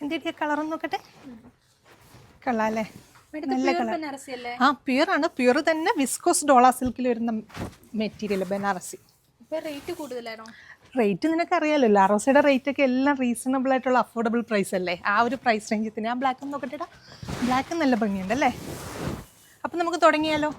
ഇതിന്റെ കളർ നോക്കട്ടെ. കൊള്ളാല്ലേ, നല്ല കളർ. ആ പ്യൂർ ആണ്, പ്യൂർ തന്നെ വിസ്കോസ് ഡോള സിൽക്കിൽ വരുന്ന മെറ്റീരിയൽ ബനാറസി. റേറ്റ് കൂടുതലാണോ? റേറ്റ് നിനക്ക് അറിയാലോ, ലാറോസയുടെ റേറ്റ് ഒക്കെ എല്ലാം റീസണബിൾ ആയിട്ടുള്ള അഫോർഡബിൾ പ്രൈസ് അല്ലേ. ആ ഒരു പ്രൈസ് റേഞ്ചിൽ തന്നെ. ആ ബ്ലാക്ക് നോക്കട്ടെടാ, ബ്ലാക്ക് നല്ല ഭംഗിയുണ്ടല്ലേ. അപ്പം നമുക്ക് തുടങ്ങിയാലോ.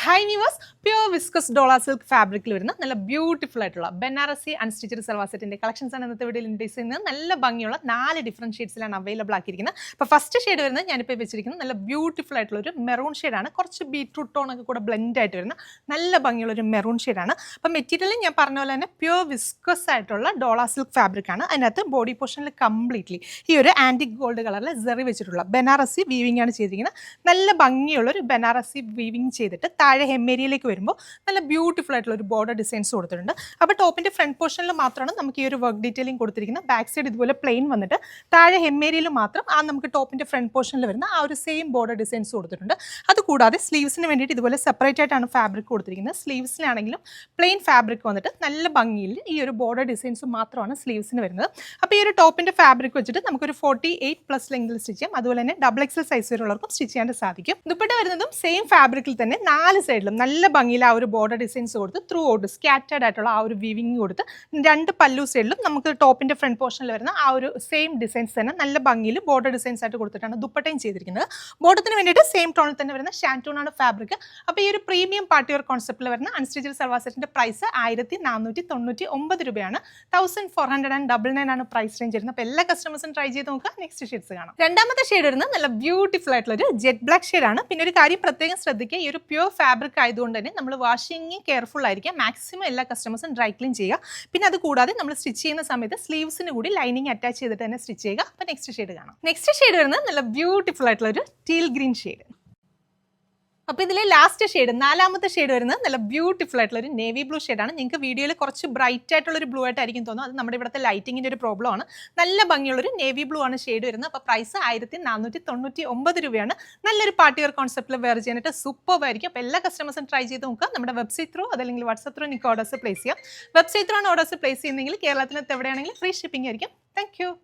High viewers, pure viscous ഡോള silk ഫാബ്രിക്കിൽ വരുന്ന നല്ല ബ്യൂട്ടിഫുൾ ആയിട്ടുള്ള ബനാറസി അൺസ്റ്റിച്ചഡ് സൽവാർ സെറ്റിന്റെ കളക്ഷൻസ് ആണ് ഇന്നത്തെ വീഡിയോയിൽ ഇൻട്രൊഡ്യൂസ് ചെയ്യുന്നത്. നല്ല ഭംഗിയുള്ള 4 ഡിഫറെന്റ് ഷെയ്ഡ്സിലാണ് അവൈലബിൾ ആക്കിയിരിക്കുന്നത്. അപ്പോൾ ഫസ്റ്റ് ഷെയ്ഡ് വരുന്നത് ഞാനിപ്പോൾ വെച്ചിരിക്കുന്നത് നല്ല ബ്യൂട്ടിഫുൾ ആയിട്ടുള്ള ഒരു മെറൂൺ ഷെയ്ഡാണ്. കുറച്ച് ബീട്രൂട്ട് ടോൺ ഒക്കെ കൂടെ ബ്ലെൻഡ് ആയിട്ട് വരുന്ന നല്ല ഭംഗിയുള്ള ഒരു മെറൂൺ ഷെയ്ഡാണ്. അപ്പം മെറ്റീരിയൽ ഞാൻ പറഞ്ഞ പോലെ തന്നെ പ്യൂർ വിസ്കസ് ആയിട്ടുള്ള ഡോള സിൽക്ക് ഫാബ്രിക് ആണ്. അതിനകത്ത് ബോഡി പോർഷനിൽ കംപ്ലീറ്റ്ലി ഈ ഒരു ആൻറ്റിക് ഗോൾഡ് കളറിൽ സെറി വെച്ചിട്ടുള്ള ബനാറസി വീവിംഗ് ആണ് ചെയ്തിരിക്കുന്നത്. നല്ല ഭംഗിയുള്ള ഒരു ബനാറസി വീവിംഗ് ചെയ്തിട്ട് താഴെ ഹെമ്മേരിയിലേക്ക് വരുമ്പോൾ നല്ല ബ്യൂട്ടിഫുൾ ആയിട്ടുള്ള ഒരു ബോർഡർ ഡിസൈൻസ് കൊടുത്തിട്ടുണ്ട്. അപ്പോൾ ടോപ്പിൻ്റെ ഫ്രണ്ട് പോർഷനിൽ മാത്രമാണ് നമുക്ക് ഈ ഒരു വർക്ക് ഡീറ്റെയിലിംഗ് കൊടുത്തിരിക്കുന്നത്. ബാക്ക് സൈഡ് ഇതുപോലെ പ്ലെയിൻ വന്നിട്ട് താഴെ ഹെമ്മേരിയിൽ മാത്രം നമുക്ക് ടോപ്പിൻ്റെ ഫ്രണ്ട് പോർഷനിൽ വരുന്ന ആ ഒരു സെയിം ബോർഡർ ഡിസൈൻസ് കൊടുത്തിട്ടുണ്ട്. അതുകൂടാതെ സ്ലീവ്സിന് വേണ്ടിയിട്ട് ഇതുപോലെ സെപ്പറേറ്റ് ആയിട്ടാണ് ഫാബ്രിക് കൊടുത്തിരിക്കുന്നത്. സ്ലീവ്സിലാണെങ്കിലും പ്ലെയിൻ ഫാബ്രിക് വന്നിട്ട് നല്ല ഭംഗിയിൽ ഈ ഒരു ബോർഡർ ഡിസൈൻസ് മാത്രമാണ് സ്ലീവ്സിന് വരുന്നത്. അപ്പോൾ ഈ ഒരു ടോപ്പിൻ്റെ ഫാബ്രിക് വെച്ചിട്ട് നമുക്കൊരു 48+ ലെങ്തിൽ സ്റ്റിച്ച് ചെയ്യാം. അതുപോലെ തന്നെ XXL സൈസ് വരെയുള്ളവർക്കും സ്റ്റിച്ച് ചെയ്യാൻ സാധിക്കും. ദുപ്പട്ട വരുന്നതും സെയിം ഫാബ്രിക്കിൽ തന്നെ 4 സൈഡിലും നല്ല ഭംഗിയിൽ ആ ഒരു ബോർഡർ ഡിസൈൻസ് കൊടുത്ത് ത്രൂ ഔട്ട് സ്കാറ്റേഡ് ആയിട്ടുള്ള ആ ഒരു വീവിംഗ് കൊടുത്ത് 2 പല്ലു സൈഡിലും നമുക്ക് ടോപ്പിൻ്റെ ഫ്രണ്ട് പോർഷനിൽ വരുന്ന ആ ഒരു സെയിം ഡിസൈൻസ് തന്നെ നല്ല ഭംഗിയിൽ ബോർഡർ ഡിസൈൻസ് ആയിട്ട് കൊടുത്തിട്ടാണ് ദുപ്പട്ടയും ചെയ്തിരിക്കുന്നത്. ബോർഡത്തിന് വേണ്ടിയിട്ട് സെയിം ടോണിൽ തന്നെ വരുന്ന ഷാൻറ്റൂൺ ആണ് ഫാബ്രിക്. അപ്പോൾ ഈ ഒരു പ്രീമിയം പാർട്ടി വെയർ കോൺസെപ്റ്റിൽ വരുന്ന അൺസ്റ്റിച്ചഡ് സൽവാർ സെറ്റിന്റെ പ്രൈസ് 1499 രൂപയാണ്. 1499 ആണ് പ്രൈസ് റേഞ്ച് വരുന്നത്. അപ്പോൾ എല്ലാ കസ്റ്റമേഴ്സും ട്രൈ ചെയ്ത് നോക്കുക. നെക്സ്റ്റ് ഷെയ്ഡ്സ് കാണാം. രണ്ടാമത്തെ ഷെയ്ഡ് വരുന്നത് നല്ല ബ്യൂട്ടിഫുൾ ആയിട്ടുള്ള ഒരു ജെറ്റ് ബ്ലാക്ക് ഷെയ്ഡാണ്. പിന്നെ ഒരു കാര്യം പ്രത്യേകം ശ്രദ്ധിക്കുക, ഈ ഒരു പ്യൂർ ഫാബ്രിക് ആയതുകൊണ്ട് തന്നെ നമ്മൾ വാഷിംഗ് കെയർഫുൾ ആയിരിക്കാം. മാക്സിമം എല്ലാ കസ്റ്റമേഴ്സും ഡ്രൈ ക്ലീൻ ചെയ്യുക. പിന്നെ അത് കൂടാതെ നമ്മൾ സ്റ്റിച്ച് ചെയ്യുന്ന സമയത്ത് സ്ലീവ്സിന് കൂടി ലൈനിങ് അറ്റാച്ച് ചെയ്തിട്ട് തന്നെ സ്റ്റിച്ച് ചെയ്യുക. അപ്പോൾ നെക്സ്റ്റ് ഷെയ്ഡ് കാണാം. നെക്സ്റ്റ് ഷെയ്ഡ് വരുന്നത് നല്ല ബ്യൂട്ടിഫുൾ ആയിട്ടുള്ള ഒരു ടീൽ ഗ്രീൻ ഷെയ്ഡ്. അപ്പോൾ ഇതിലെ ലാസ്റ്റ് ഷെയ്ഡ്, 4ാമത്തെ ഷെയ്ഡ് വരുന്നത് നല്ല ബ്യൂട്ടിഫുൾ ആയിട്ടുള്ള ഒരു നേവി ബ്ലൂ ഷെയ്ഡാണ്. നിങ്ങൾക്ക് വീഡിയോയിൽ കുറച്ച് ബ്രൈറ്റ് ആയിട്ടുള്ള ഒരു ബ്ലൂ ആയിട്ടായിരിക്കും തോന്നുന്നത്. അത് നമ്മുടെ ഇവിടുത്തെ ലൈറ്റിങ്ങിൻ്റെ ഒരു പ്രോബ്ലം ആണ്. നല്ല ഭംഗിയുള്ളൊരു നേവി ബ്ലൂ ആണ് ഷെയ്ഡ് വരുന്നത്. അപ്പോൾ പ്രൈസ് 1499 രൂപയാണ്. നല്ലൊരു പാർട്ടി വെയർ കോൺസെപ്റ്റിൽ വെയർ ചെയ്യാനായിട്ട് സൂപ്പർ ആയിരിക്കും. അപ്പോൾ എല്ലാ കസ്റ്റമേഴ്സും ട്രൈ ചെയ്ത് നോക്കുക. നമ്മുടെ വെബ്സൈറ്റ് ത്രൂ അതല്ലെങ്കിൽ വാട്സപ്പ് ത്രൂ നിങ്ങൾക്ക് ഓർഡേഴ്സ് പ്ലേസ് ചെയ്യാം. വെബ്സൈറ്റ് ത്രൂ ആണ് ഓർഡേഴ്സ് പ്ലേസ് ചെയ്യുന്നതെങ്കിൽ കേരളത്തിനകത്ത് എവിടെയാണെങ്കിലും ഫ്രീ ഷിപ്പിംഗ് ആയിരിക്കും. താങ്ക്